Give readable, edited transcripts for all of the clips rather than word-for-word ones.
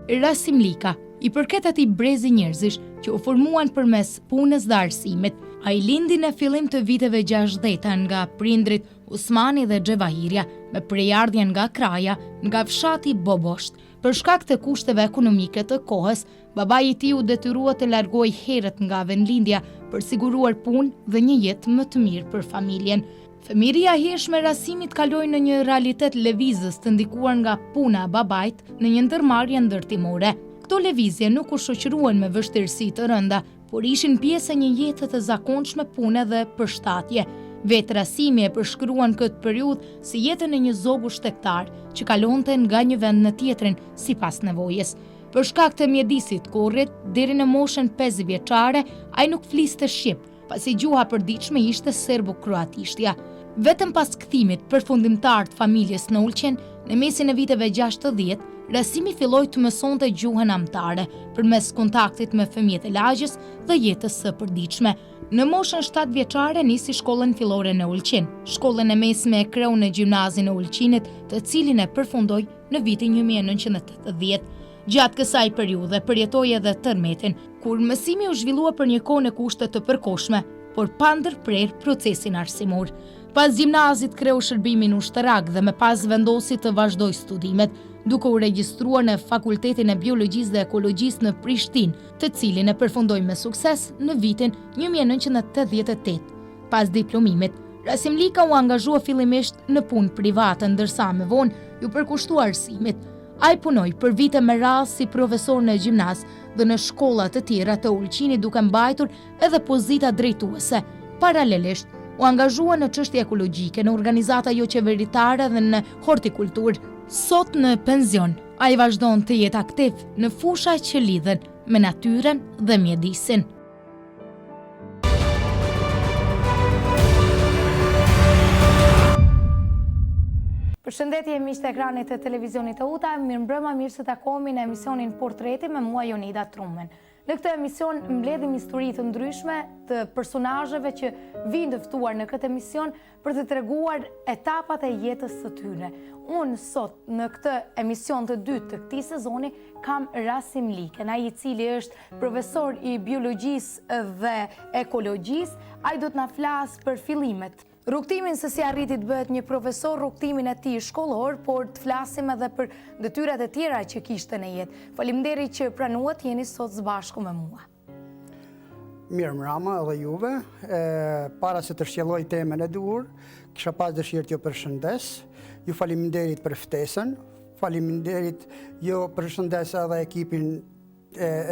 Rasim Lika, i përket atij brezi njerëzish që u formuan përmes punës dhe arsimit. Ai lindi në fillim të viteve 60 nga prindrit Usmani dhe Xhevahiria, me prejardhjen nga kraja, nga fshati Bobosht. Për shkak të kushteve ekonomike të kohës, babai i tij u detyrua të largohej herët nga vendlindja për siguruar punë dhe një jetë më të mirë për familjen. Fëmijëria e hershme e Rasimit kaloi në një realitet lëvizës të ndikuar nga puna e babait në një ndërmarrje ndërtimore. Këto lëvizje nuk u shoqëruan me vështirësi të rënda, por ishin pjesë e një jete të zakonshme pune dhe përshtatje. Vetë Rasimi e përshkruan këtë periudhë si jetën e një zogu shtektar që kalonte nga një vend në tjetrin sipas nevojës. Për shkak të mjedisit kurrit, deri në moshën 5 vjeçare, ai nuk fliste shqip, pasi gjuha e përditshme ishte serbo-kroatishtja. Vetëm pas kthimit përfundimtar të familjes në Ulqen, në mesin e viteve 60, Rasimi filloi të mësonte gjuhën amtare përmes kontaktit me fëmijët e lagjës dhe jetës së përditshme. Në moshën 7 vjeçare nisi shkollën fillore në Ulqin, shkollën e mesme e kreu në gjimnazin e Ulqinit, të cilin e përfundoi në vitin 1980. Gjatë kësaj periudhe përjetoi edhe tërmetin, kur mësimi u zhvillua për një kohë në kushte të përkohshme, por pa ndërprer procesin arsimor. Pas gjimnazit kreu shërbimin ushtarak dhe më pas vendosi të vazhdoi studimet, duke u regjistruar në Fakultetin e Biologjisë dhe Ekologjisë në Prishtinë, të cilin e përfundoi me sukses në vitin 1988. Pas diplomimit, Rasim Lika u angazhua fillimisht në punë private, ndërsa më vonë ju përkushtua arsimit. Ai punoi për vite me radhë si profesor në gjimnaz dhe në shkolla të tjera të Ulqinit, duke mbajtur edhe pozita drejtuese. Paralelisht, u angazhua në çështje ekologjike, në organizata jo qeveritare dhe në hortikulturë. Sot në penzion, ai vazhdon të jetë aktiv në fusha që lidhen me natyrën dhe mjedisin. Përshëndetje miq të ekranit të televizionit të UTA, mirëmbrëma, mirë se takohemi në emisionin Portreti me mua Jonida Trumen. Në këtë emision mbledhim histori të ndryshme të personazheve që vinë të ftuar në këtë emision për të treguar etapat e jetës së tyre. Unë sot në këtë emision të dytë të këtij sezoni kam Rasim Likën, ai i cili është profesor i biologjisë dhe ekologjisë. Ai do të na flasë për fillimet, rrugtimin se si arriti të bëhet një profesor, rrugtimin e tij shkollor, por të flasim edhe për detyrat e tjera që kishte në jetë. Faleminderit që pranuat, jeni sot së bashku me mua. Mirëmbrëma edhe juve. Para se të shqelloj temën e duhur, kisha pas dëshirë t'ju përshëndes. Ju faleminderit për ftesën. Faleminderit ju përshëndes edhe ekipin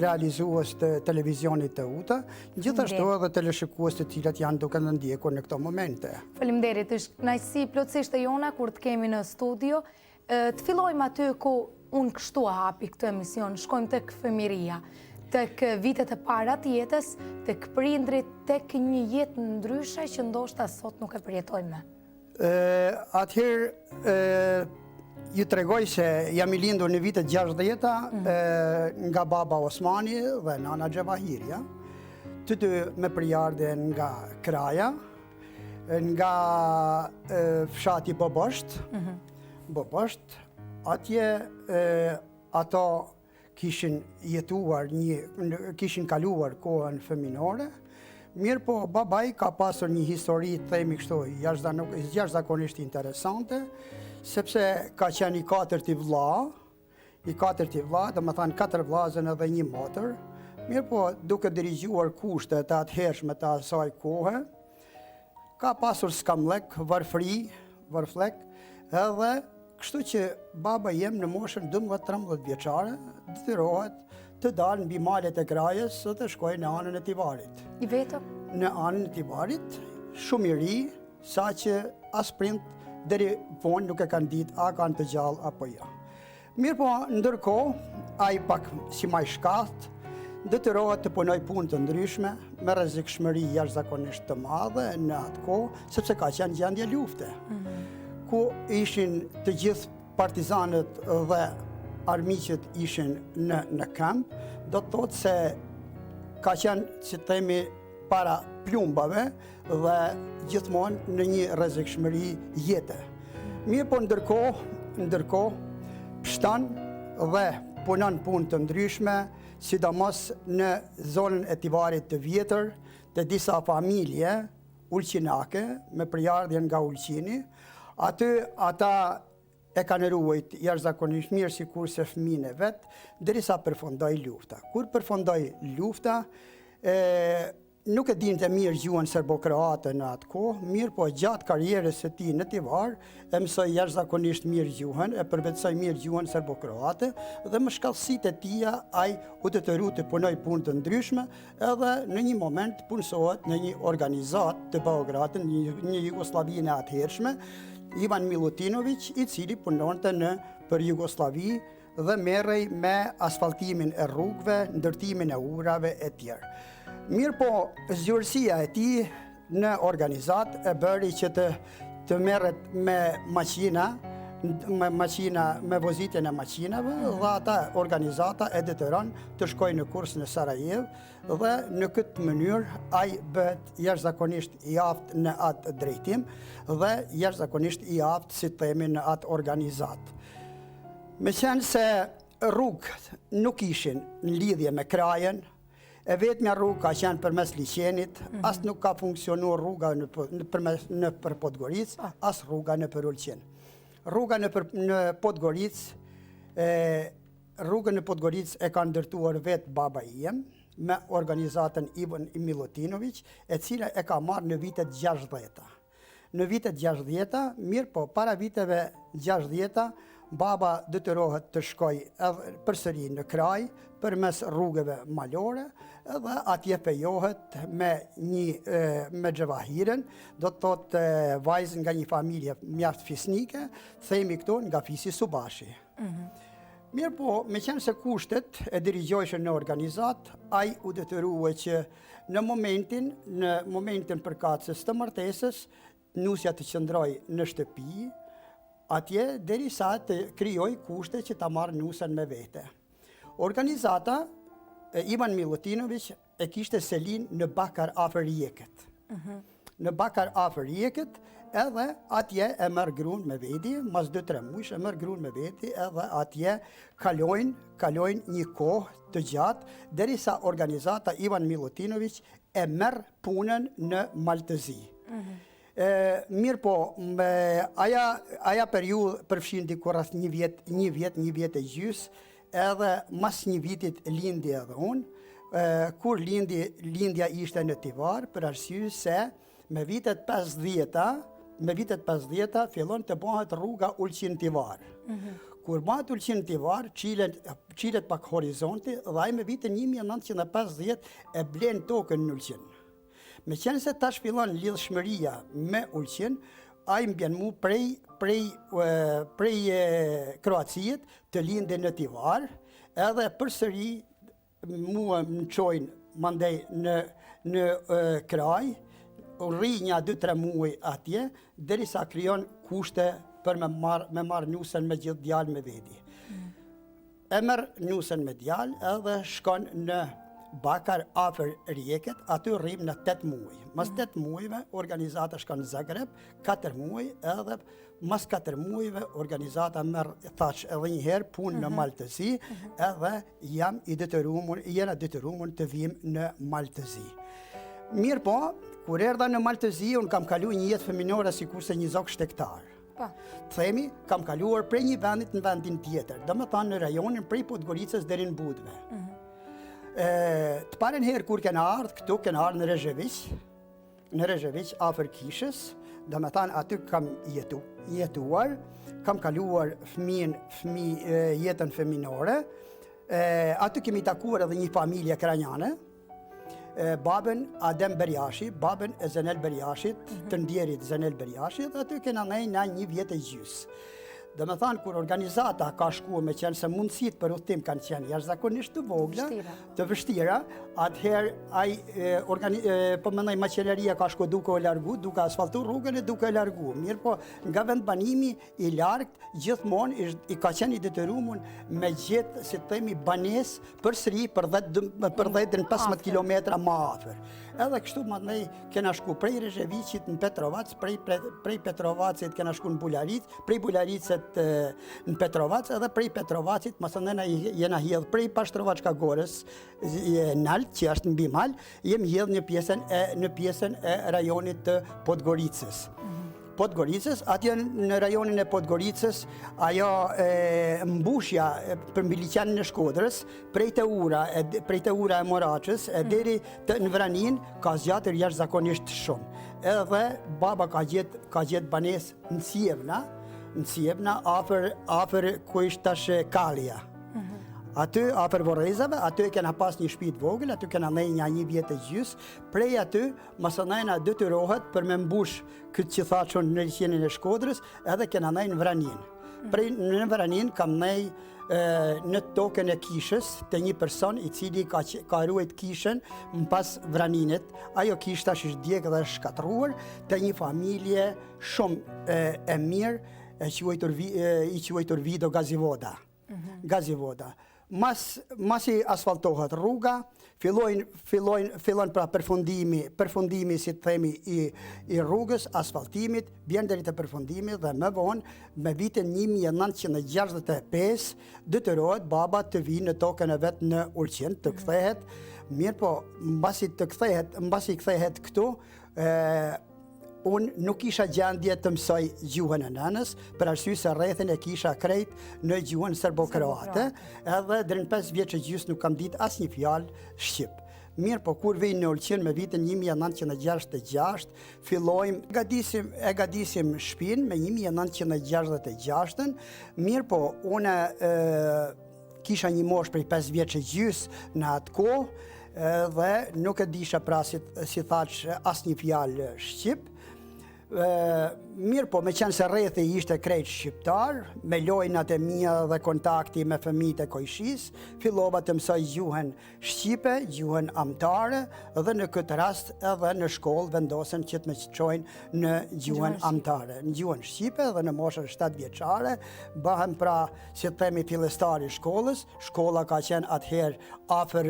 realizues të televizionit të UTA, gjithashtu edhe teleshikues të cilat janë duke në ndjekur në këto momente. Faleminderit, është kënaqësi plotësisht e jona kur të kemi në studio. Të fillojmë aty ku unë kështu hapi këtë emision, shkojmë tek fëmijëria, tek vitet e para të jetës, tek prindrit, tek një jetë ndryshe që ndoshta sot nuk e përjetojmë. Atëherë ju tregoj se jam i lindur në vitet 60 nga baba Osmani dhe nana Xhevahiria, të dy me prejardhje nga kraja, nga fshati Bobosht. Bobosht, atje ato kishin jetuar, kishin kaluar kohën fëminore, mirë po babai ka pasur një histori, të themi kështu, jashtëzakonisht interesante, sepse ka qenë i katërti vlla, dhe më thanë 4 vllazën edhe një motër, mirë po duke dirigjuar kushtet e atëhershme të asaj kohe, ka pasur skamllek, varflek, edhe kështu që baba jem në moshën 12-13 vjeçare, detyrohet të dalë mbi malet e krajës dhe të shkojë në anën e Tivarit. I vetëm? Në anën e Tivarit, shumë i ri, sa që as prind deri vonë nuk e kanë ditë a kanë të gjallë apo jo. Mirë po, ndërkohë, ai pak si maj shkath, detyrohet të punoj punë të ndryshme, me rrezikshmëri jashtëzakonisht të madhe në atë kohë, sepse ka qenë gjendje lufte, ku ishin të gjithë partizanët dhe armiqët ishin në kamp, do të thotë se ka qenë, si themi, para plumbave dhe gjithmonë në një rrezikshmëri jete. Mirë po ndërkohë, pështan dhe punon punë të ndryshme, sidomos në zonën e Tivarit të vjetër, të disa familje ulqinake me përjardhjen nga Ulqini. Aty ata e kanë ruajt jashtëzakonisht mirë sikur se fëmijën e vet, derisa përfundoi lufta. Kur përfundoi lufta, nuk e dinte mirë gjuhën serbo-kroate në atë kohë, mirë po gjatë karrierës së tij në Tivar, e mësoi jashtëzakonisht mirë gjuhën, e përvetsoi mirë gjuhën serbo-kroate dhe me shkallësitë e tija ai u detyru të punoj punë të ndryshme, edhe në një moment punësohet në një organizatë të Beogradit, një Jugosllavinë e atëhershme, Ivan Milutinović, i cili punonte për Jugosllavi dhe merrej me asfaltimin e rrugëve, ndërtimin e urave e tjerë. Mirë po, zgjurësia e tij në organizat e bëri që të merret me maqina, me vozitjen e maqinave, dhe ata organizata e detyron të shkojë në kurs në Sarajevo dhe në këtë mënyrë ai bëhet jashtëzakonisht i aftë në atë drejtim dhe jashtëzakonisht i aftë, si themi, në atë organizat. Meqenëse se rrugët nuk ishin në lidhje me krajen, e vetmja rrugë ka qenë përmes liçenit, as nuk ka funksionuar rruga nëpër Podgoricë, as rruga nëpër Ulqin. Rruga në Podgoricë, rrugën në Podgoricë e ka ndërtuar vetë baba jem, me organizatën Ivan Milutinović, e cila e ka marrë në vitet 60. Në vitet 60, mirë po, para viteve 60, baba detyrohet të shkoj përsëri në kraj, përmes rrugëve malore, edhe atje fejohet me Xhevahiren, do të thotë vajzë nga një familje mjaft fisnike, themi këtu nga fisi Subashi. Mirë po, me qenë se kushtet e dirigjojshën në organizat, ai u detyrua që në momentin përkatëses të martesës, nusja të qëndroj në shtëpi, atje derisa të krijoj kushte që ta marrë nusën me vete. Organizata, Ivan Milutinović e kishte selin në Bakar afër Rijekët. Në Bakar afër Rijekët, edhe atje e merr gruan me veti, mas 2-3 muaj e merr gruan me veti, edhe atje kalojnë një kohë të gjatë, derisa organizata Ivan Milutinović e merr punën në Maltëzi. Mirë po, aja periudhë përfshin diku rreth një vjet e gjys, edhe mas një vitit lindi edhe unë, kur lindja ishte në Tivar, për arsye se me vitet 50 fillon të bëhet rruga Ulqin-Tivar. Kur bëhet Ulqin-Tivar, qilet pak horizonti, dhe ai me vitin 1950 e blen tokën në Ulqin. Me qenë se tash fillon lidhshmëria me Ulqin, ai mbjen mu prej Kroacijet të linde në Tivar, edhe përsëri mua më çojnë mandej në kraj, rri një 2-3 muaj atje, derisa krijon kushte për me marrë nusën me gjithë djalë me veti. E merr nusën me djalë edhe shkon në Bakar afër Rijekët, aty rrim në 8 muaj. Mas 8 muajve organizata shkon në Zagreb, 4 muaj, edhe mas 4 muajve organizata merr thash edhe një herë punë në Maltëzi, edhe jena detyruar të vim në Maltëzi. Mirë po, kur erdha në Maltëzi, unë kam kaluar një jetë fëminore sikurse një zog shtektar. Themi, kam kaluar prej një vendit në vendin tjetër, domethënë në rajonin prej Podgoricës deri në Budve. Të parën herë kur kena ardhë këtu, kena ardhë në Rezheviq afër Kishës, domethënë aty kam jetuar, kam kaluar jetën fëminore, aty kemi takuar edhe një familje kranjane, babën Adem Berjashi, babën e Zenel Berjashit, të ndjerit Zenel Berjashit, dhe aty kena na një vjet e gjys. Dhe me thanë, kur organizata ka shkuar me qenë se mundësit për udhtim kanë qenë jashtëzakonisht të vogla, të vështira, atëherë po mendoj maqineria ka shkuar duke u largu, duke asfaltu rrugën e duke largu. Mirë po, nga vendbanimi i largt, gjithmonë i ka qenë i detyruar me gjetë, si të themi, banesë përsëri për 10-15 kilometra më afër. Edhe kështu mandej kena shku prej Rezheviqit në Petrovac, prej Petrovacit kena shku në Bularic, prej Bularicet jetë në Petrovac, edhe prej Petrovacit, masonena jena hjedh prej Pashtrovac Kagorës, nalt, që është mbi mal, jem hjedh në pjesën e rajonit të Podgoricës. Podgoricës, atje në rajonin e Podgoricës, ajo mbushja për mbiliqenin e Shkodrës, prej të ura e Moraqës, deri në Vranin, ka zgjatër jashtëzakonisht shumë. Edhe baba ka gjetë banesë në Sjevna, afër ku ishtë tash Kalja. Aty, afër Vorrezave, aty kena pas një shtëpi të vogël, aty kena ndaj një vjet e gjys, prej aty masonena detyrohet për me mbush këtë që thashon në liçenin e Shkodrës, edhe kena ndaj në Vranin. Prej në Vranin kam ndaj në tokën e kishës të një person i cili ka ruajt kishën në pas Vraninit. Ajo kishë tash është djegë dhe shkatruar të një familje shumë e mirë, i quajtur Vido Gazivoda. Masi asfaltohet rruga, fillon pra përfundimi si të themi i rrugës, asfaltimit, bjen deri te përfundimi dhe më vonë, me vitin 1965, detyrohet baba të vinë në tokën e vet në Ulqin, të kthehet, mirë po, mbasi kthehet këtu, unë nuk isha gjendje të mësoj gjuhën e nënës, për arsye se rrethin e kisha krejt në gjuhën serbo-kroate, edhe deri në 5 vjeç e gjys nuk kam ditë asnjë fjalë shqip. Mirë, po kur vej në Ulqin me vitin 1966, gadisim shtëpinë me 1966, mirë po, unë kisha një moshë prej 5 vjeç e gjys në atë kohë, dhe nuk e disha pra si thash asnjë fjalë shqip. Mirë po, me qenë se rrethi ishte krejt shqiptar, me lojnat e mia dhe kontakti me fëmijët e Kojshis, fillova të mësoj gjuhën shqipe, gjuhën amtare, dhe në këtë rast edhe në shkollë vendosen që të më çojnë në gjuhën amtare. Në gjuhën shqipe dhe në moshën 7 vjeçare, bëhem pra, si të themi, fillestari i shkollës. Shkolla ka qenë atëherë afër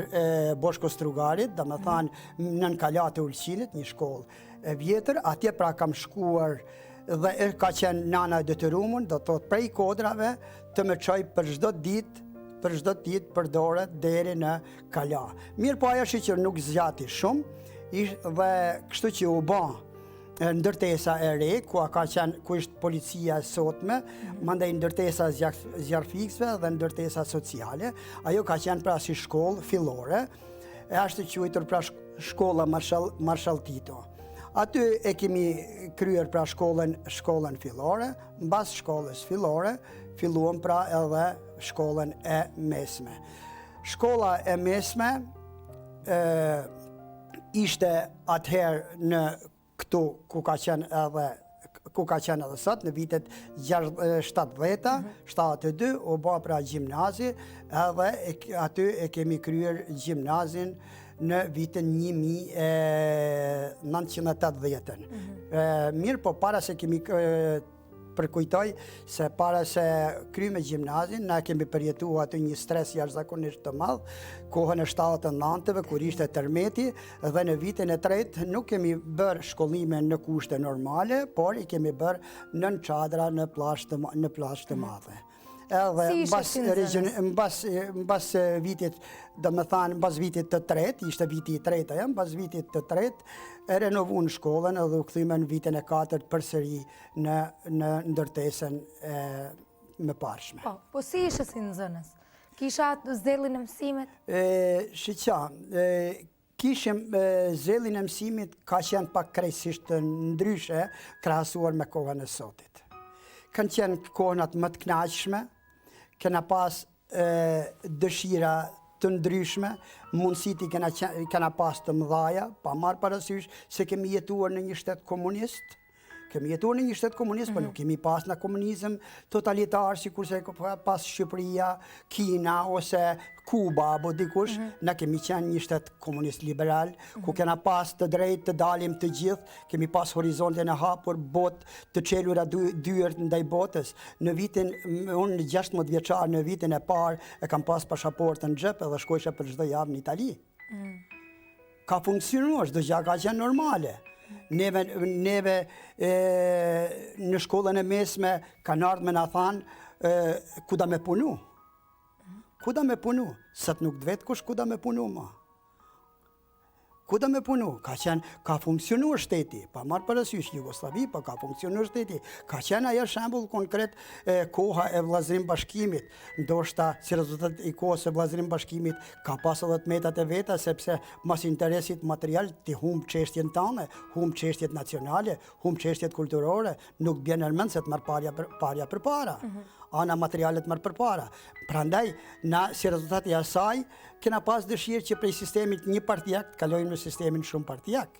Boshko Strugarit, domethënë nën kalat e Ulqinit, një shkollë e vjetër, atje pra kam shkuar dhe ka qenë nana e detyruar, do të thotë prej Kodrave, të më çoj për çdo ditë për dore deri në Kala. Mirë po ajo që nuk zgjati shumë, dhe kështu që u bë ndërtesa e re, ku ishte policia e sotme, mandej ndërtesa zjarfikësve dhe ndërtesa sociale. Ajo ka qenë pra si shkollë fillore, është quajtur pra shkolla Marshall Tito. Aty e kemi kryer pra shkollën fillore, mbas shkollës fillore, filluam pra edhe shkollën e mesme. Shkolla e mesme ishte atëherë në këtu ku ka qenë edhe sot, në vitet 70-ta, 72, u bë pra gjimnazi, edhe aty e kemi kryer gjimnazin në vitin 1980. Mirë, po para se kemi përkujtoj se para se kryme gjimnazin, na kemi përjetuar aty një stres jashtëzakonisht të madh, kohën e 79-ve kur ishte tërmeti, dhe në vitin e tretë nuk kemi bërë shkollime në kushte normale, por i kemi bërë nën çadra në plazh të madhe. Edhe mbas vitit, domethënë mbas vitit të tretë, ishte viti i tretë, mbas vitit të tretë, e renovuan shkollën edhe u kthyme në vitin e katërt përsëri në ndërtesën e mëparshme. Po si ishe si nxënës? Kisha zellin e mësimit? Shiqa, kishim zellin e mësimit ka qenë pak krejtësisht ndryshe krahasuar me kohën e sotit. Kanë qenë kohënat më të kënaqshme, kena pas dëshira të ndryshme, mundësit i kena pas të mëdhaja, pa marrë parasysh se kemi jetuar në një shtet komunist. Kemi jetuar në një shtet komunist, por nuk kemi pas në komunizëm totalitar, si kurse pas Shqipëria, Kina, ose Kuba, apo dikush, na kemi qenë një shtet komunist liberal, ku kena pas të drejtë të dalim të gjithë, kemi pas horizontin e hapur, botë të çelura dyert ndaj botës. Në vitin, unë 16 vjeçar, në vitin e parë, e kam pas pasaportën në xhep edhe shkojsha për çdo javë në Itali. Ka funksionuar, çdo gjë ka qenë normale. Neve në shkollën e mesme kanë ardhur me na thanë ku da me punu. Ku da me punu? Sot nuk dvet kush ku da me punu ma. Ku da me punu? Ka funksionuar shteti, pa marrë parasysh Jugosllavi, pa ka funksionuar shteti. Ka qenë ajo shembull konkret koha e vllazërim bashkimit. Ndoshta si rezultat i kohës së vllazërim bashkimit ka pas edhe të metat e veta, sepse mas interesit material ti humb çështjen tënde, humb çështjet nacionale, humb çështjet kulturore, nuk bjen mend se të marr parja për para. Ana materialet marrë përpara. Prandaj, na si rezultati i asaj, kena pas dëshirë që prej sistemit një partijak të kalojmë në sistemin shumë partijak.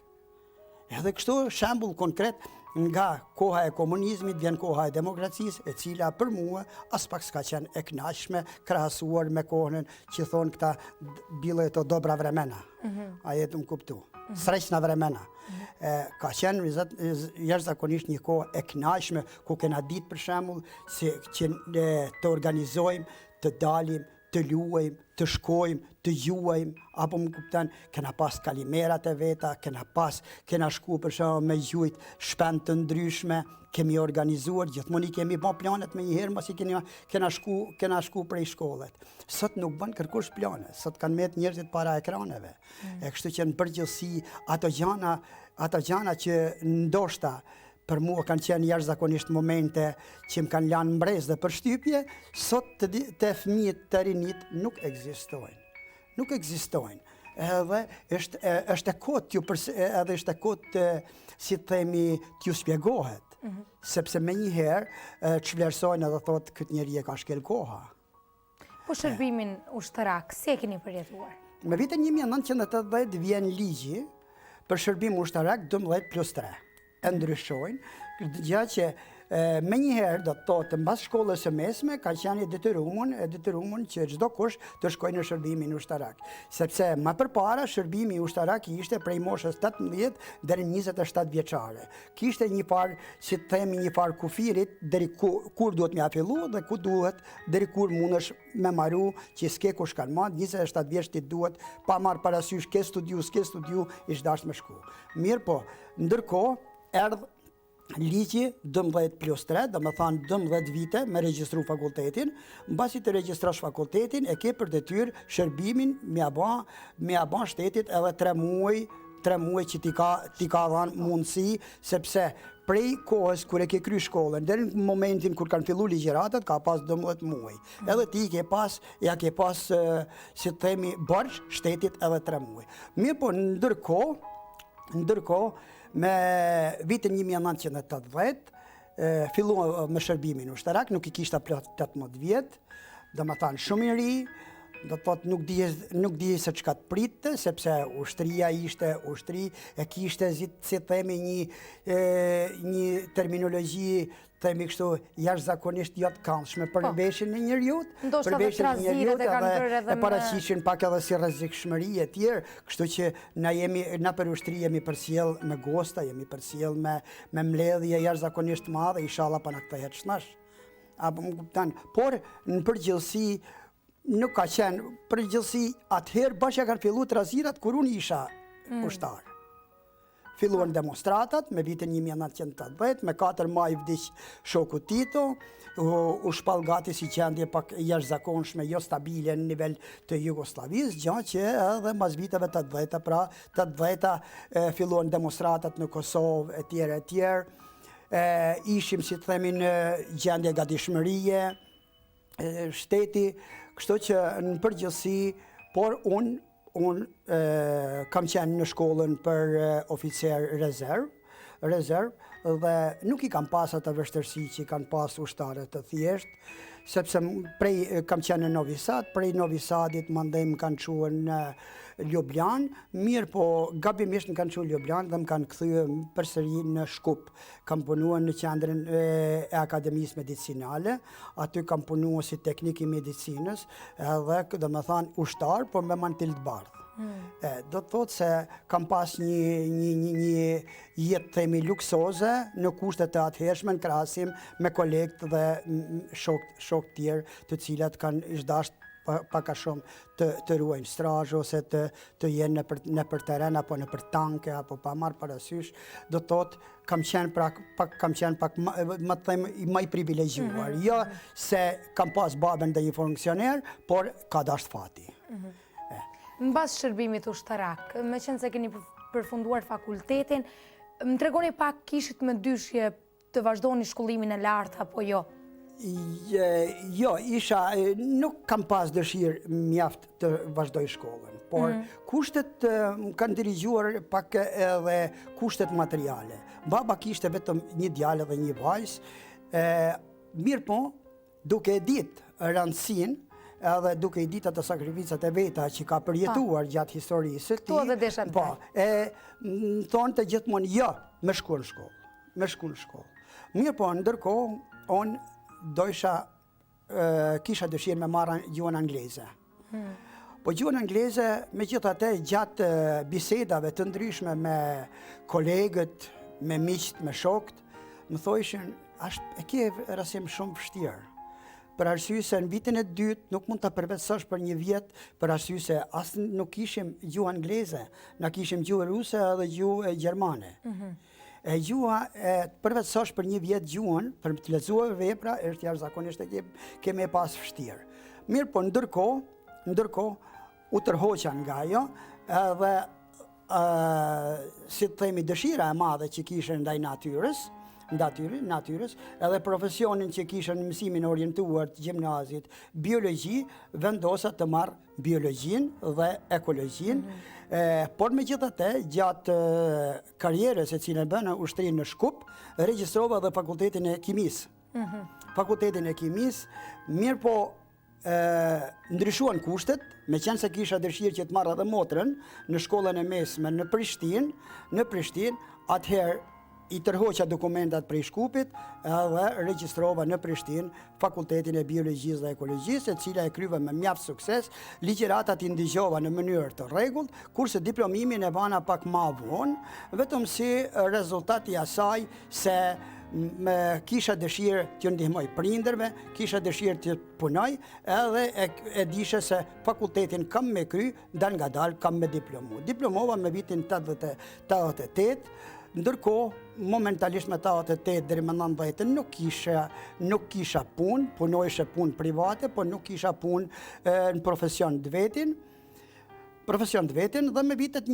Edhe kështu shembull konkret nga koha e komunizmit vjen koha e demokracisë, e cila për mua as pak s'ka qenë e kënaqshme krahasuar me kohën që thonë këta bile të dobra vremena. A jetë më kuptu. Sreqna vremena. Ka qenë jashtëzakonisht një kohë e kënaqshme ku kena ditë për shembull që të organizojmë, të dalim, të luajmë, të shkojmë, të gjuajmë, apo më kupton, kena pas kalimerat e veta, kena shku për shembull me gjujt shpend të ndryshme, kemi organizuar, gjithmonë i kemi bën planet me njëherë, mos i kena shku prej shkollet. Sot nuk bën kërkush plane, sot kanë met njerëzit para ekraneve. E kështu që në përgjithësi ato gjana që ndoshta për mua kanë qenë jashtëzakonisht momente që më kanë lanë mbrez dhe përshtypje, sot të fëmijët të rinit nuk ekzistojnë. Nuk ekzistojnë. Edhe është e kohë si të themi, t'ju shpjegohet. Sepse me njëherë që vlerësojnë edhe thotë këtë njeri e ka shkel koha. Po shërbimin ushtarak, si e keni përjetuar? Me vitin 1980 vjen ligji për shërbim ushtarak 12+3. E ndryshojnë, gjë që me njëherë do të thotë mbas shkollës së mesme ka qenë e detyruar që çdo kush të shkojë në shërbimin ushtarak. Sepse më përpara shërbimi ushtarak ishte prej moshës 18 deri në 27 vjeçare. Kishte një farë, si të themi, një farë kufirit deri kur duhet më fillu dhe ku duhet deri kur mundesh me marru që s'ke kush kanë marrë 27 vjeç ti duhet pa marr parasysh s'ke studiu ish dash me shku. Mirë po, ndërkohë erdh ligji 12+3, do më thanë 12 vite me regjistru fakultetin, mbasi të regjistrosh fakultetin, e ke për detyrë shërbimin me ba shtetit edhe 3 muaj që ti ka dhanë mundësi, sepse prej kohës kur e ke kry shkollën, deri në momentin kur kanë fillu ligjëratat, ka pas 12 muaj. Edhe ti ke pas, si të themi, borx shtetit edhe 3 muaj. Mirë po, ndërkohë, me vitin 1980, filluam me shërbimin ushtarak, nuk i kishta plot 18 vjet, do më thanë shumë i ri, do të thotë nuk dije se çka të pritte, sepse ushtria ishte ushtri, e kishte si themi një terminologji, themi kështu jashtëzakonisht jo të këndshme për veshjen e njeriut, për veshjen e njeriut e paraqishin pak edhe si rrezikshmëri e tjerë, kështu që na për ushtri jemi përcjell me gosta, jemi përcjell me mbledhje jashtëzakonisht madhe, inshallah pa na kthehet shnash. Apo më kupton, por në përgjithësi nuk ka qenë përgjithësi atëherë bashkë kanë filluar trazirat kur unë isha ushtar. Filluan demonstratat me vitin 1980, me 4 maj vdiq shoku Tito, u shpall gati si qendje pak jashtëzakonshme, jo stabile në nivel të Jugosllavisë, gjë që edhe mbas viteve të 80-ta, pra të 80-ta filluan demonstratat në Kosovë etj. Ishim, si të themi, në gjendje gatishmërie, shteti, kështu që në përgjithësi, por unë kam qenë në shkollën për oficer rezerv, dhe nuk i kam pas atë vështirësi që i kanë pas ushtarët të thjesht, sepse kam qenë në Novi Sad, prej Novi Sadit mandej më kanë quhen në Ljubljan, mirë po gabimisht më kanë quhen Ljubljan dhe më kanë kthyer përsëri në Shkup. Kam punuar në qendrën e Akademisë Medicinale, aty kam punuar si teknik i medicinës, edhe domethënë ushtar, por me mantil të bardhë. Do të thotë se kam pas një jetë themi luksoze në kushtet të atëhershme në krahasim me kolegët dhe shok tjerë të cilat kanë ishdash pak a shumë të ruajnë strazh ose të jenë nëpër teren apo nëpër tanke apo pa marrë parasysh. Do të thotë kam qenë pak më të them më i privilegjuar. Jo se kam pas babën dhe një funksioner, por ka dashur fati. Në basë shërbimit ushtarak, me qenë se keni përfunduar fakultetin, më tregoni pak kishit me dyshje të vazhdoni shkollimin e lartë apo jo? Jo, nuk kam pas dëshirë mjaft të vazhdoj shkollën, por kushtet kanë dirigjuar pak edhe kushtet materiale. Baba kishte vetëm një djalë dhe një vajzë, mirë po, duke ditë rëndësinë edhe duke i ditë ato sakrificat e veta që ka përjetuar gjatë historisë së tij. Tu edhe desha Po, më thonë të gjithmonë jo, me shku në shkollë. Mirë po, ndërkohë, unë kisha dëshirë me marrë gjuhën angleze. Po gjuhën angleze, megjithatë gjatë bisedave të ndryshme me kolegët, me miqt, me shokët, më thoshin, e ke rasim shumë vështirë. Për arsye se në vitin e dytë nuk mund ta përvetësosh për një vit, për arsye se as nuk kishim gjuhë angleze, na kishim gjuhë ruse edhe gjuhë gjermane. E gjuha të përvetësosh për një vit gjuhën, për të lexuar vepra, është jashtëzakonisht kemi e pas vështirë. Mirë, po ndërkohë u tërhoqa nga ajo, edhe si të themi dëshira e madhe që kishte ndaj natyrës, edhe profesionin që kisha në mësimin orientuar të gjimnazit biologji, vendosa të marr biologjinë dhe ekologjinë, por megjithatë gjatë karrierës e cilën bëna ushtrin në Shkup, regjistrova dhe fakultetin e kimisë. Fakultetin e kimisë, mirë po ndryshuan kushtet, me qenë se kisha dëshirë që të marrë edhe motrën në shkollën e mesme në Prishtinë, atëherë i tërhoqa dokumentat prej Shkupit edhe regjistrova në Prishtinë Fakultetin e Biologjisë dhe Ekologjisë, e cila e kryva me mjaft sukses. Ligjëratat i ndigjova në mënyrë të rregullt, kurse diplomimin e vana pak më vonë, vetëm si rezultat i asaj se kisha dëshirë të ndihmoj prindërve, kisha dëshirë të punoj, edhe e dishe se fakultetin kam me kry, dal nga dal kam me diplomu. Diplomova me vitin 88, ndërkohë, momentalisht me 88 deri me 90 nuk kisha punë, punojshe punë private, por nuk kisha punë në profesion të vetin. Dhe me vitet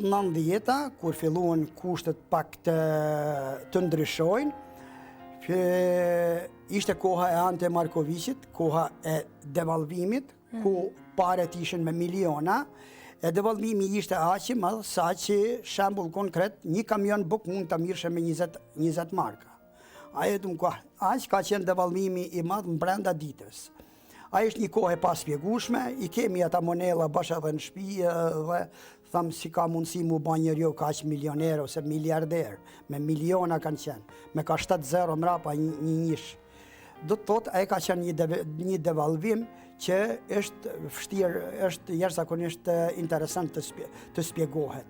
90-ta, kur filluan kushtet pak të ndryshojnë, ishte koha e Ante Markovicit, koha e devalvimit, ku paret ishin me miliona. E devalvimi ishte aq i madh sa që shembull konkret, një kamion buk mund ta mirëshe me 20 marka. Aq ka qenë devalvimi i madh brenda ditës. Ai është një kohë e paspjegueshme, i kemi ata monella bash edhe në shtëpi dhe tham si ka mundësi mu bën njeriu kaq milioner ose miliarder, me miliona kanë qenë, me ka 7-0 mrapa një njësh. Do të thotë ai ka qenë një devalvim që është vështirë, është jashtëzakonisht interesant të shpjegohet.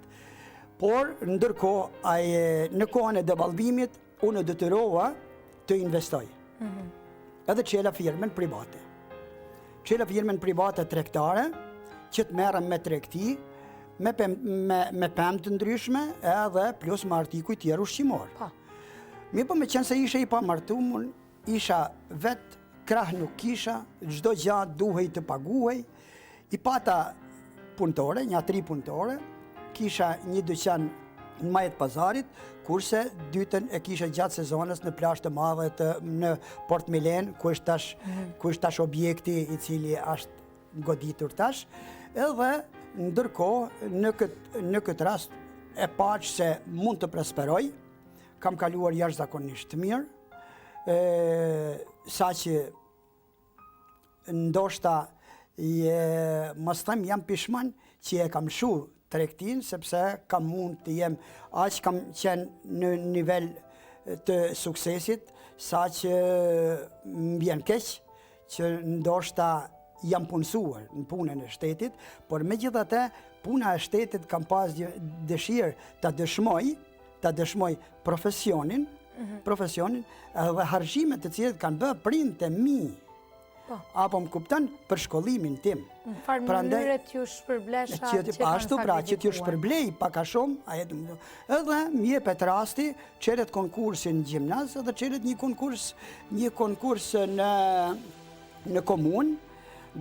Por ndërkohë në kohën e devalvimit unë detyrova të investoj. Edhe çela firmën private. Çela firmën private tregtare që të merrem me tregti, me pemë të ndryshme edhe plus me artikuj tjerë ushqimor. Mirë po me qenë se isha i pamartuar, isha vetë, krah nuk kisha, çdo gjë duhej të paguhej. I pata punëtore, një 3 punëtore, kisha një dyqan në majet pazarit, kurse dytën e kisha gjatë sezonës në plazh të madhe në Port Milen, ku është tash objekti i cili është goditur tash, edhe ndërkohë në këtë rast e paq se mund të prosperoj, kam kaluar jashtëzakonisht mirë, sa që ndoshta mos them jam pishman që e kam shu tregtin, sepse kam mund të jem aq kam qenë në nivel të suksesit, sa që më vjen keq që ndoshta jam punësuar në punën e shtetit, por megjithatë puna e shtetit kam pas dëshirë ta dëshmoj profesionin, edhe harxhimet të cilat kanë bërë prindët e mi. Apo më kupton për shkollimin tim. Farë mënyre t'ju shpërblesha që ashtu pra, që t'ju shpërblej pak a shumë, edhe më jepet rasti, çeret konkursin në gjimnaz, edhe çeret një konkurs në komunë,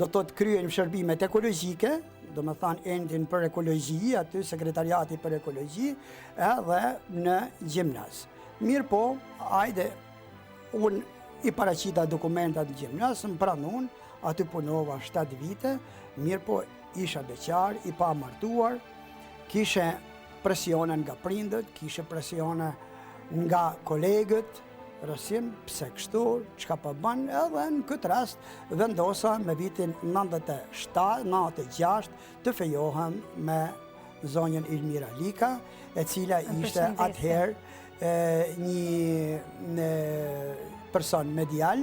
do të kryen shërbimet ekologjike, do më thanë endin për ekologji, aty sekretariati për ekologji, edhe në gjimnaz. Mirë po, ajde, unë i paraqita dokumentat në gjimnaz, më pranun, aty punova 7 vite, mirë po isha beqar, i pa martuar, kishe presione nga prindët, kishe presione nga kolegët, rësim, pse kështu, çka po bën, edhe në këtë rast vendosa me vitin 96 të fejohem me zonjën Ilmira Lika, e cila ishte atëherë një person medial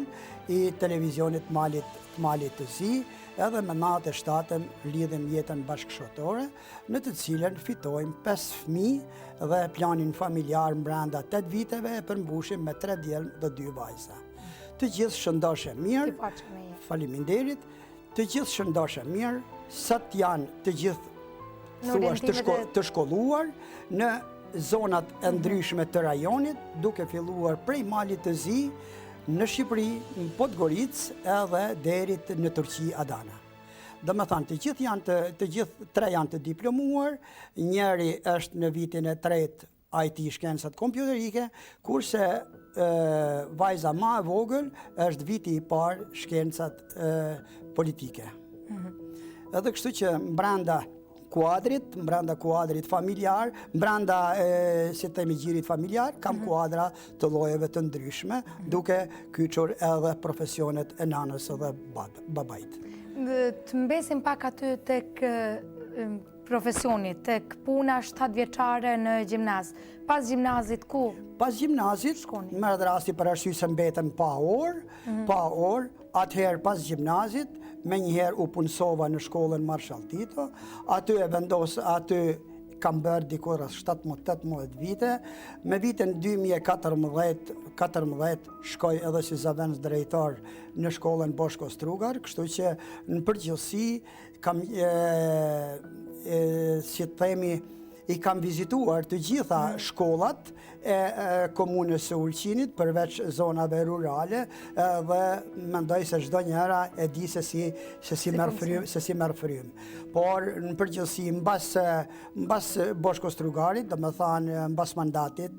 i televizionit Malit të Zi, edhe me 97 lidhim jetën bashkëshortore, në të cilën fitojmë 5 fëmijë dhe planin familjar brenda 8 viteve e përmbushim me 3 djelm dhe 2 vajza. Të gjithë shëndoshe mirë, faleminderit, të gjithë shëndoshe mirë, sot janë të gjithë të shkolluar në zonat e ndryshme të rajonit, duke filluar prej Malit të Zi, në Shqipëri, në Podgoricë edhe derit në Turqi Adana. Dhe me thanë, të gjithë 3 janë të diplomuar, njëri është në vitin e 3 IT shkencat kompjuterike, kurse vajza ma e vogël është viti i parë shkencat politike. Edhe kështu që brenda kuadrit familjar, brenda si themi gjirit familjar, kam kuadra të llojeve të ndryshme, duke kyçur edhe profesionet e nanës edhe babait. Të mbesim pak aty tek profesionit, tek puna 7 vjeçare në gjimnaz. Pas gjimnazit ku? Pas gjimnazit, merret rasti për arsye se mbetëm pa orë, atëherë pas gjimnazit, me njëherë u punësova në shkollën Marshall Tito, aty kam bërë dikur 17-18 vite, me vitin 2014 shkoj edhe si zavendës drejtor në shkollën Boshko Strugar, kështu që në përgjithësi kam, si të themi, i kam vizituar të gjitha shkollat e komunës së Ulqinit, përveç zonave rurale, dhe mendoj se çdo njëra e di se si merr frym. Por në përgjithësi mbas Boshko Strugarit, domethënë mbas mandatit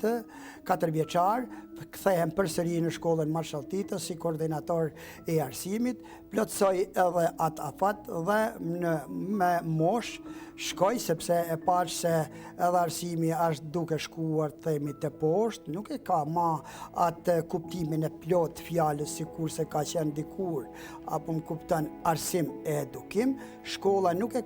4 vjeçar, kthehem përsëri në shkollën Marshall Tito si koordinator i arsimit, plotësoj edhe atë afat dhe me mosh shkoj sepse e pash se edhe arsimi është duke shkuar themi të poshtë, nuk e ka ma atë kuptimin e plot fjalës sikur se ka qenë dikur, apo më kupton arsim e edukim, shkolla nuk e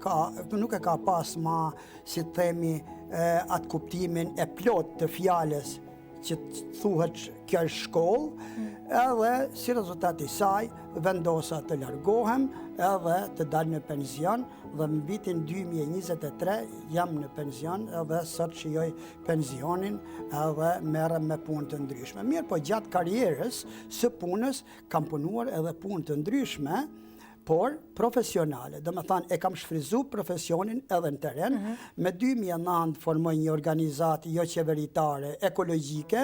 ka pas ma si themi atë kuptimin e plot të fjalës që thuhet kjo është shkollë, edhe si rezultat i saj vendosa të largohem edhe të dal në penzion dhe në vitin 2023 jam në penzion edhe sot shijoj penzionin edhe merrem me punë të ndryshme. Mirë, po gjatë karrierës së punës kam punuar edhe punë të ndryshme, por profesionale. Do me thanë, e kam shfryzu profesionin edhe në teren. Me 2009 formoj një organizat jo qeveritare ekologjike,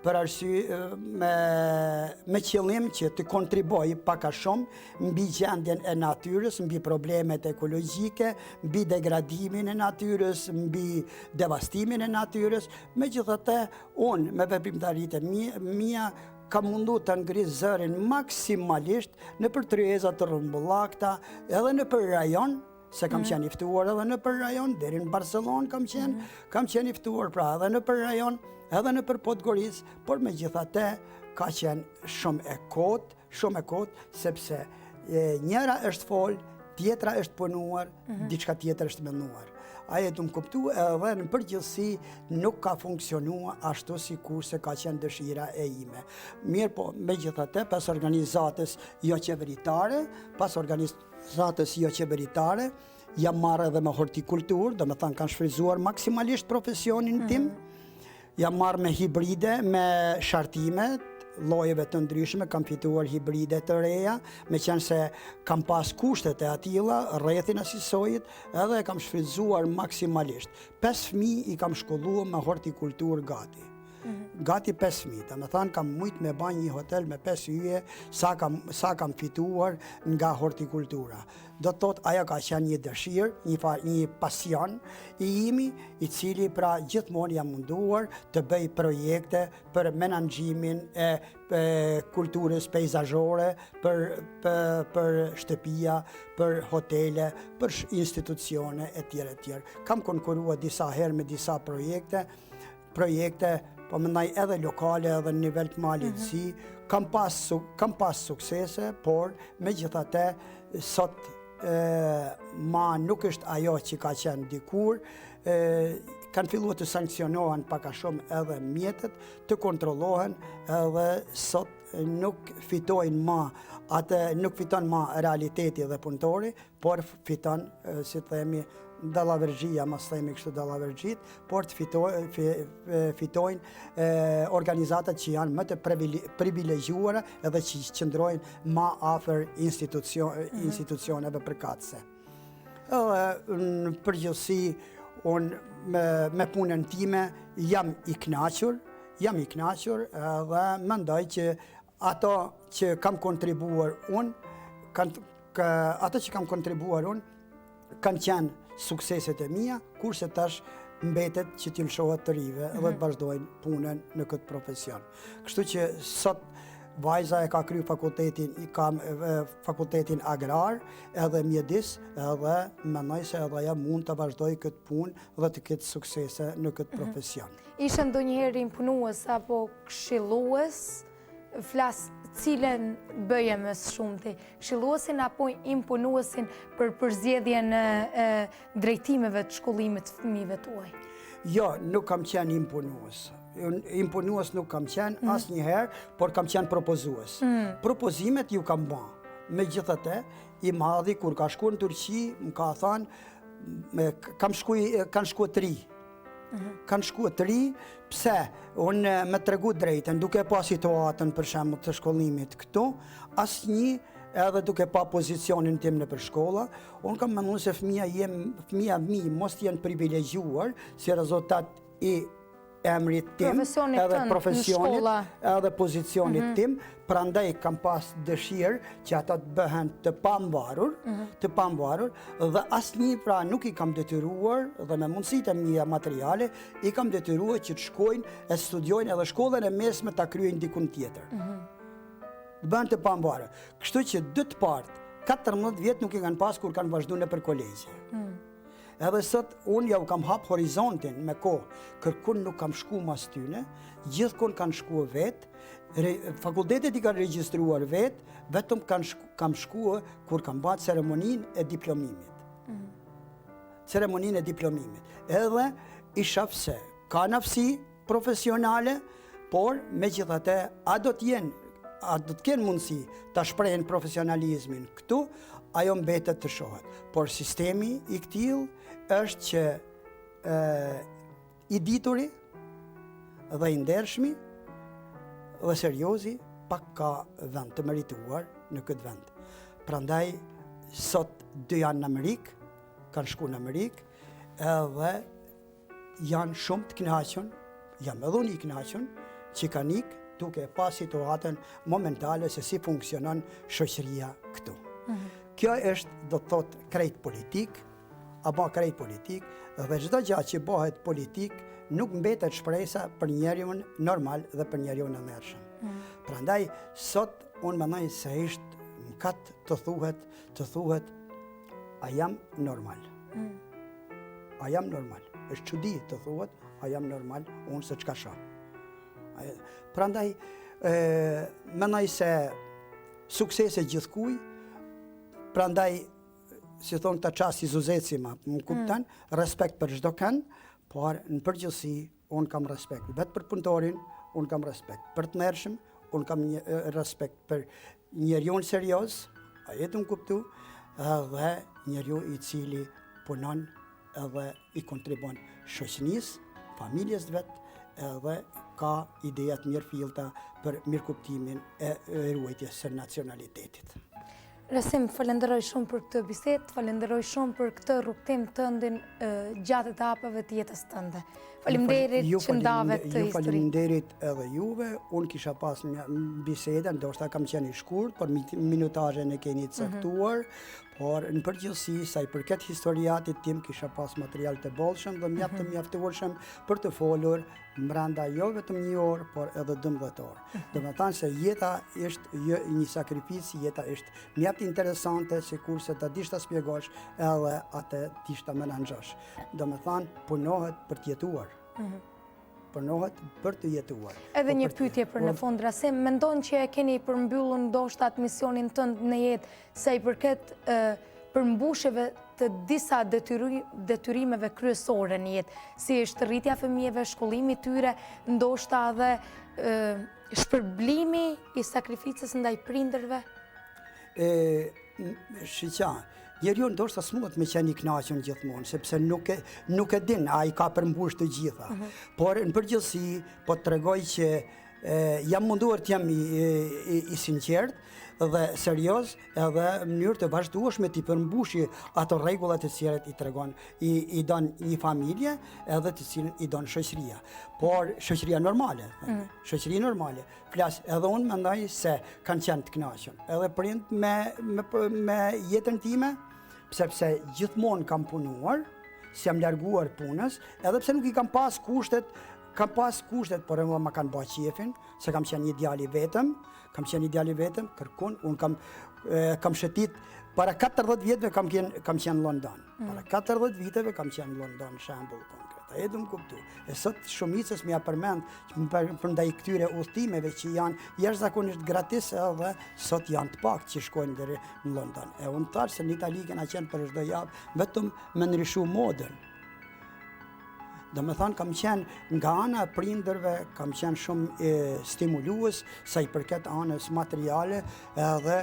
për arsye me qëllim që të kontriboj pak a shumë mbi gjendjen e natyrës, mbi problemet ekologjike, mbi degradimin e natyrës, mbi devastimin e natyrës. Megjithatë, unë me veprimtaritë mia kam mundu të ngris zërin maksimalisht në për tryezat të rrëmbullakta, edhe në për rajon, se kam qenë i ftuar edhe në për rajon, deri në Barcelonë kam qenë i ftuar, pra edhe në për rajon, edhe në për Podgoricë, por megjithatë ka qenë shumë e kotë, sepse njëra është fol, tjetra është punuar, diçka tjetër është menduar. aje du më kuptu edhe në përgjithësi nuk ka funksionua ashtu si kurse ka qenë dëshira e ime. Mirë po, me gjithate, pas organizatës jo qeveritare, jam marrë edhe me hortikulturë, do me thënë kanë shfryzuar maksimalisht profesionin tim, jam marrë me hibride, me shartimet, llojeve të ndryshme, kam fituar hibride të reja, me qenë se kam pas kushtet e atilla, rrethin asisojit, edhe kam shfrytzuar maksimalisht. 5 fëmijë i kam shkolluar me hortikulturë gati. Gati 5 fëmijë, dhe me thanë kam mujt me ba një hotel me 5 yje, sa kam fituar nga hortikultura. Do të thot, ajo ka qenë një dëshirë, një pasion i imi, i cili pra gjithmonë jam munduar të bëj projekte për menaxhimin e kulturës pejzazhore, për shtëpia, për hotele, për institucione e tjera. Kam konkuruar disa herë me disa projekte, po mendoj edhe lokale edhe në nivel të malit si, kam pas suksese, por megjithatë sot ma nuk është ajo që ka qenë dikur, kanë filluar të sankcionohen pak a shumë edhe mjetet, të kontrollohen edhe sot nuk fiton ma realiteti dhe punëtori, por fiton, si themi, dallavergjia, mos themi kështu dallavergjit, por të fitojnë organizatat që janë më të privilegjuara edhe që qëndrojnë ma afër institucioneve përkatëse. Në përgjithësi, unë me punën time jam i kënaqur dhe mendoj që ato që kam kontribuar unë, kanë qenë sukseset e mia, kurse tash mbetet që t'ju lëshohet të rive dhe të vazhdojnë punën në këtë profesion. Kështu që sot vajza e ka kryer fakultetin agrar edhe mjedis, edhe mendoj se edhe ajo mund të vazhdojë këtë punë dhe të ketë suksese në këtë profesion. Ishe ndonjëherë impunues apo këshillues, flas cilën bëje më shumëti, këshilluesin apo impunuesin për përzgjedhjen e drejtimeve të shkollimit të fëmijëve tuaj? Jo, nuk kam qenë impunues. Impunues nuk kam qenë asnjëherë, por kam qenë propozues. Propozimet ju kam ba. Megjithatë, i madhi kur ka shkuar në Turqi, më ka thënë kanë shkuar 3. Kanë shkuar 3, pse? Unë me tregu drejtën, duke pa situatën për shembull të shkollimit këtu, asnjë edhe duke pa pozicionin tim në për shkolla, unë kam menduar se fëmija mi mos jenë privilegjuar si rezultat i emrit tim, edhe profesionit, edhe pozicionit tim, prandaj kam pas dëshirë që ata të bëhen të pamvarur, dhe asnjë pra nuk i kam detyruar, dhe me mundësitë e mia materiale, i kam detyruar që të shkojnë e studiojnë edhe shkollën e mesme ta kryejnë dikun tjetër. Të bëhen të pamvarur. Kështu që 2 të partë, 14 vjet nuk i kanë pas kur kanë vazhduar nëpër kolegje. Edhe sot unë ja u kam hap horizontin me kohë, kërkun nuk kam shku mas tyne, gjithkun kanë shku vetë, fakultetet i kanë regjistruar vetë, vetëm kam shku kur kam bërë ceremoninë e diplomimit. Edhe i shaf se ka aftësi profesionale, por megjithatë a do të kenë mundësi ta shprehen profesionalizmin këtu, ajo mbetet të shohet. Por sistemi i këtill është që i dituri dhe i ndershmi dhe seriozi pak ka vend të merituar në këtë vend. Prandaj, sot 2 janë në Amerikë, kanë shku në Amerikë, edhe janë shumë të kënaqur, jam edhe unë i kënaqur, që kanë ikë duke pa situatën momentale se si funksionon shoqëria këtu. Kjo është, do të thot, krejt politik, dhe çdo gjë që bëhet politik nuk mbetet shpresa për njeriun normal dhe për njeriun e mërshëm. Prandaj, sot unë mendoj se është mkat të thuhet a jam normal. A jam normal. Është çudi të thuhet a jam normal, unë se çka shoh. Prandaj, mendoj se suksese gjithkuj, prandaj si thonë këta qas i zuzecima, më kuptan, respekt për çdo kënd, por në përgjithësi, unë kam respekt. Vetë për punëtorin, unë kam respekt. Për të mërshëm, unë kam respekt për njeriu serios, a jetë më kuptu, edhe njeriu i cili punon edhe i kontribon shoqënisë, familjes vetë, edhe ka idejat mirë fillta për mirëkuptimin e ruajtjes së nacionalitetit. Rasim, falenderoj shumë për këtë bisedë, falenderoj shumë për këtë rrugtim tëndin gjatë etapave të jetës tënde. Faleminderit që ndave këtë histori. Faleminderit edhe juve, unë kisha pas biseda, ndoshta kam qenë i shkurt, por minutazhen e keni caktuar, por në përgjithësi, sa i përket historiatit tim, kisha pas material të bollshëm dhe mjaft të mjaftueshëm për të folur mbranda jo vetëm një orë, por edhe 12 orë. Domethënë se jeta është një sakrificë, jeta është mjaft interesante, sikurse ta dish ta spjegosh edhe atë dish ta menaxhosh. Domethënë punohet për të jetuar. Punohet për të jetuar. Edhe një pyetje për në fund, Rasim, mendon që e keni përmbyllur ndoshta atë misionin tënd në jetë sa i përket përmbushjeve të disa detyrimeve kryesore në jetë, si është rritja fëmijëve, shkollimi i tyre, ndoshta edhe shpërblimi i sakrificës ndaj prindërve? Shiqa, njeriu ndoshta s'mund me qenë i kënaqur gjithmonë, sepse nuk e din, ai ka përmbush të gjitha. Por në përgjithësi, po të tregoj që jam munduar të jam i sinqert dhe serios, edhe në mënyrë të vazhdueshme të përmbushi ato rregullat të cilat i tregon, i don një familje, edhe të cilën i don shoqëria. Por shoqëria normale, shoqëri normale. Flas, edhe unë mendoj se kanë qenë të kënaqur. Edhe prind me jetën time, sepse gjithmonë kam punuar, si jam larguar punës, edhe pse nuk i kam pas kushtet, por e ma kanë bërë qefin, se kam qenë një djali vetëm, kërkun, unë kam shëtit, para 40 vjetëve kam qenë në London. Para 40 viteve kam qenë në London, shembull konkret. A jetë më kuptu. E sot shumicës më ja përmend, për ndaj këtyre udhëtimeve që janë jashtëzakonisht gratis, edhe sot janë të pak që shkojnë deri në London. E unë thash se në Itali kena qenë për çdo javë, vetëm me ndryshu modën. Domethënë kam qenë nga ana e prindërve, kam qenë shumë stimulues sa i përket anës materiale, edhe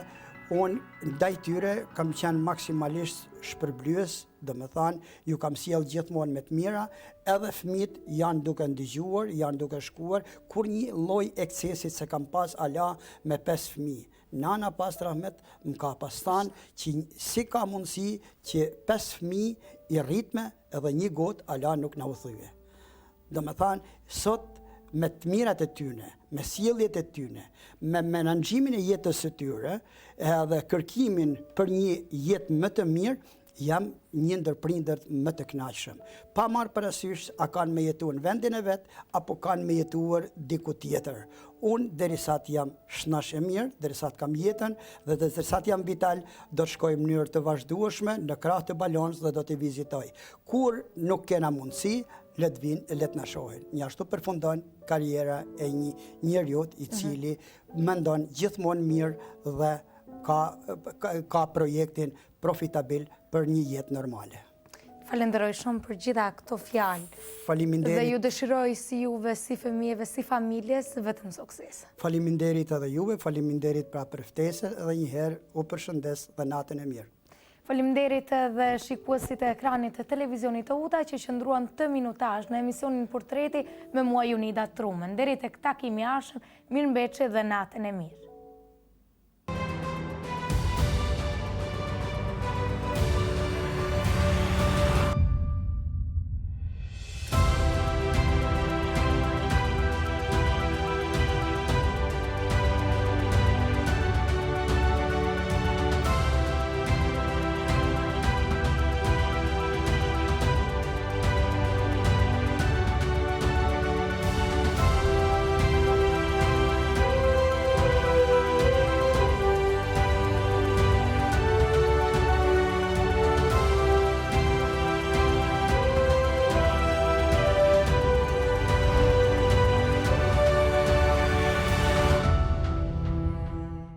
unë ndaj tyre kam qenë maksimalisht shpërblyes, domethënë ju kam sjell gjithmonë me të mira, edhe fëmijët janë duke ndëgjuar, janë duke shkuar, kur një lloj eksesit se kam pas ala me 5 fëmijë. Nana pas rahmet më ka pas thanë që si ka mundësi që 5 fëmijë i rritme edhe një gotë ala nuk na u thyje. Domethënë, sot me të mirat e tyne, me sjelljet e tyne, me menaxhimin e jetës së tyre, edhe kërkimin për një jetë më të mirë, jam një ndër prindërt më të kënaqshëm. Pa marrë parasysh a kanë me jetuar në vendin e vet apo kanë me jetuar diku tjetër. Unë derisa të jam shnash e mirë, derisa të kam jetën dhe derisa të jam vital, do të shkoj në mënyrë të vazhdueshme në krah të balonës dhe do t'i vizitoj. Kur nuk kena mundësi, le të na shohin. Një ashtu përfundon karriera e një njeriu i cili mendon gjithmonë mirë dhe ka projektin profitabil për një jetë normale. Falenderoj shumë për gjitha këto fjalë. Faleminderit. Dhe ju dëshiroj si juve, si fëmijëve, si familjes, vetëm sukses. Faleminderit edhe juve, faleminderit për ftesën edhe një herë u përshëndes dhe natën e mirë. Faleminderit edhe shikuesit e ekranit të televizionit të UTA që qëndruan të minutazh në emisionin Portreti me mua Jonida Trumen. Deri tek takimi i ardhshëm, mirëmbëjtje dhe natën e mirë.